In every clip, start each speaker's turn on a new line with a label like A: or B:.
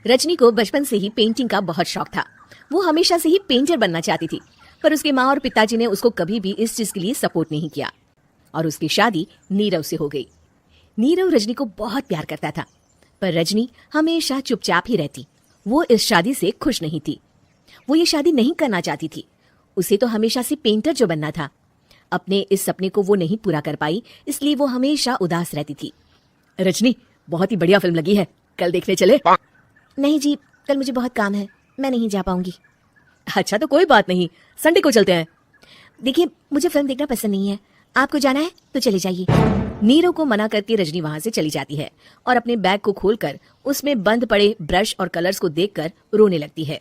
A: रजनी को बचपन से ही पेंटिंग का बहुत शौक था। वो हमेशा से ही पेंटर बनना चाहती थी, पर उसके माँ और पिताजी ने उसको कभी भी इस चीज के लिए सपोर्ट नहीं किया और उसकी शादी नीरव से हो गई। नीरव रजनी को बहुत प्यार करता था, पर रजनी हमेशा चुपचाप ही रहती। वो इस शादी से खुश नहीं थी। वो ये शादी नहीं करना चाहती थी। उसे तो हमेशा से पेंटर जो बनना था। अपने इस सपने को वो नहीं पूरा कर पाई, इसलिए वो हमेशा उदास रहती थी। रजनी, बहुत ही बढ़िया फिल्म लगी है, कल देखने चले? नहीं जी, कल मुझे बहुत काम है, मैं नहीं जा पाऊंगी। अच्छा तो कोई बात नहीं, संडे को चलते हैं। देखिए, मुझे फिल्म देखना पसंद नहीं है, आपको जाना है तो चले जाइए। नीरव को मना करके रजनी वहां से चली जाती है और अपने बैग को खोलकर उसमें बंद पड़े ब्रश और कलर्स को देखकर रोने लगती है।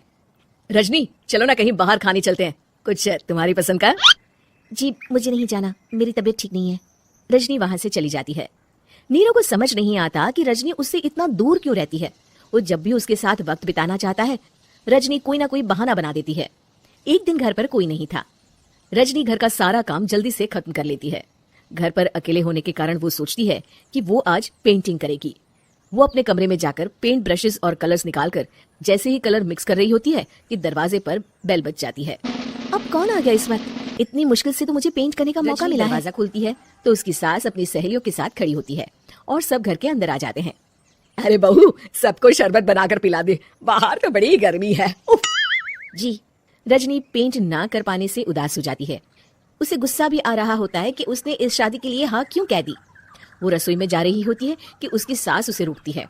A: रजनी, चलो ना कहीं बाहर खाने चलते हैं, कुछ तुम्हारी पसंद का। जी, मुझे नहीं जाना, मेरी तबीयत ठीक नहीं है। रजनी वहां से चली जाती है। नीरव को समझ नहीं आता कि रजनी उससे इतना दूर क्यों रहती है। वो जब भी उसके साथ वक्त बिताना चाहता है, रजनी कोई ना कोई बहाना बना देती है। एक दिन घर पर कोई नहीं था। रजनी घर का सारा काम जल्दी से खत्म कर लेती है। घर पर अकेले होने के कारण वो सोचती है कि वो आज पेंटिंग करेगी। वो अपने कमरे में जाकर पेंट ब्रशेस और कलर्स निकालकर जैसे ही कलर मिक्स कर रही होती है कि दरवाजे पर बेल बज जाती है। अब कौन आ गया इस वक्त? इतनी मुश्किल से तो मुझे पेंट करने का मौका मिला है। दरवाजा खुलती है तो उसकी सास अपनी सहेलियों के साथ खड़ी होती है और सब घर के अंदर आ जाते हैं। अरे बहू, सबको शरबत बनाकर पिला दे, बाहर तो बड़ी गर्मी है। जी। रजनी पेंट ना कर पाने से उदास हो जाती है। उसे गुस्सा भी आ रहा होता है कि उसने इस शादी के लिए हाँ क्यों कह दी। वो रसोई में जा रही होती है कि उसकी सास उसे रोकती है।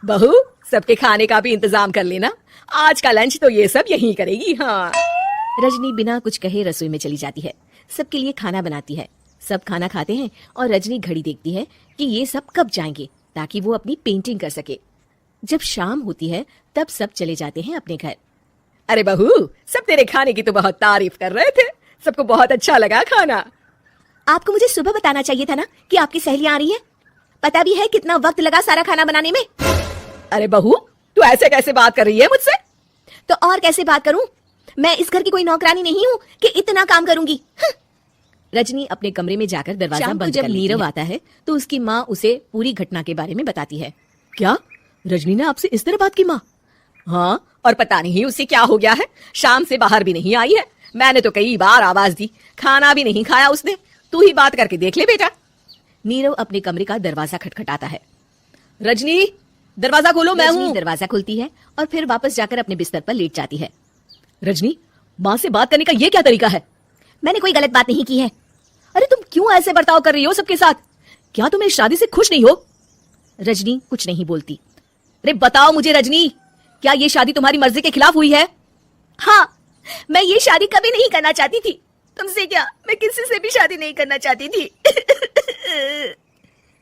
A: बहू, सबके खाने का भी इंतजाम कर लेना, आज का लंच तो ये सब यहीं करेगी। हाँ। रजनी बिना कुछ कहे रसोई में चली जाती है। सबके लिए खाना बनाती है। सब खाना खाते हैं और रजनी घड़ी देखती है कि ये सब कब जाएंगे ताकि वो अपनी पेंटिंग कर सके। जब शाम होती है तब सब चले जाते हैं अपने घर। अरे बहू, सब तेरे खाने की तो बहुत तारीफ कर रहे थे, सबको बहुत अच्छा लगा खाना। आपको मुझे सुबह बताना चाहिए था ना कि आपकी सहेलियां आ रही हैं। पता भी है कितना वक्त लगा सारा खाना बनाने में। अरे बहू, तू ऐसे कैसे बात कर रही है मुझसे? तो और कैसे बात करूं? मैं इस घर की कोई नौकरानी नहीं हूँ कि इतना काम करूंगी। रजनी अपने कमरे में जाकर दरवाजा बंद कर लेती है। जब नीरव आता है तो उसकी माँ उसे पूरी घटना के बारे में बताती है। क्या रजनी ने आपसे इस तरह बात की माँ? हाँ, और पता नहीं उसे क्या हो गया है, शाम से बाहर भी नहीं आई है। मैंने तो कई बार आवाज दी, खाना भी नहीं खाया उसने। तू ही बात करके देख ले बेटा। नीरव अपने कमरे का दरवाजा खटखटाता है। रजनी, दरवाजा खोलो, मैं हूँ। दरवाजा खुलती है और फिर वापस जाकर अपने बिस्तर पर लेट जाती है। रजनी, माँ से बात करने का ये क्या तरीका है? मैंने कोई गलत बात नहीं की है। अरे तुम क्यों ऐसे बर्ताव कर रही हो सबके साथ? क्या तुम इस शादी से खुश नहीं हो? रजनी कुछ नहीं बोलती। अरे बताओ मुझे रजनी, क्या ये शादी तुम्हारी मर्जी के खिलाफ हुई है? हाँ, मैं ये शादी कभी नहीं करना चाहती थी। तुमसे क्या, मैं किसी से भी शादी नहीं करना चाहती थी।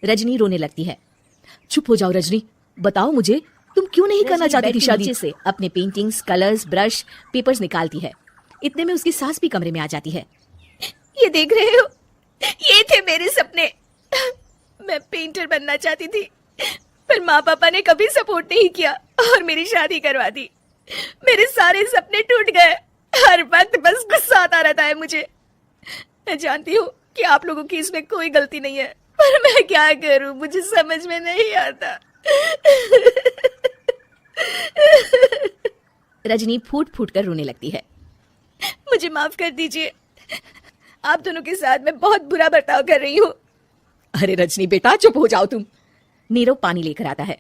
A: रजनी रोने लगती है। चुप हो जाओ रजनी, बताओ मुझे तुम क्यों नहीं करना चाहती थी शादी? से अपने पेंटिंग्स, कलर्स, ब्रश, पेपर्स निकालती है। इतने में उसकी सास भी कमरे में आ जाती है। ये देख रहे हो, ये थे मेरे सपने। मैं पेंटर बनना चाहती थी, पर माँ पापा ने कभी सपोर्ट नहीं किया और मेरी शादी करवा दी। मेरे सारे सपने टूट गए। हर वक्त बस गुस्सा आता रहता है मुझे। मैं जानती हूँ कि आप लोगों की इसमें कोई गलती नहीं है, पर मैं क्या करूँ, मुझे समझ में नहीं आता। रजनी फूट फूट कर रोने लगती है। मुझे माफ कर दीजिए, आप दोनों के साथ मैं बहुत बुरा बर्ताव कर रही हूँ। अरे रजनी बेटा, चुप हो जाओ तुम। नीरव पानी लेकर आता है।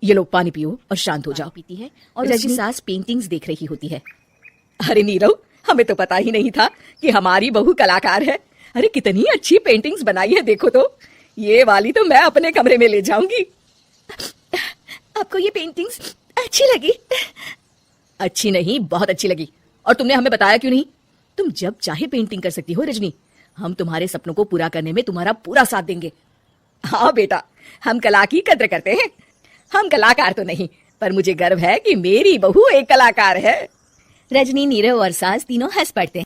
A: ये लो पानी पियो और शांत हो जाओ। पीती है और रजनी सास पेंटिंग्स देख रही होती है। अरे नीरव, हमें तो पता ही नहीं था कि हमारी बहू कलाकार है। अरे कितनी अच्छी पेंटिंग्स बनाई है, देखो तो। ये वाली तो मैं अपने कमरे में ले जाऊंगी। आपको ये पेंटिंग्स अच्छी लगी? अच्छी नहीं, बहुत अच्छी लगी। और तुमने हमें बताया क्यों नहीं? तुम जब चाहे पेंटिंग कर सकती हो रजनी। हम तुम्हारे सपनों को पूरा करने में तुम्हारा पूरा साथ देंगे। हाँ बेटा, हम कला की कद्र करते हैं। हम कलाकार तो नहीं, पर मुझे गर्व है कि मेरी बहू एक कलाकार है। रजनी, नीरव और सास तीनों हंस पड़ते हैं।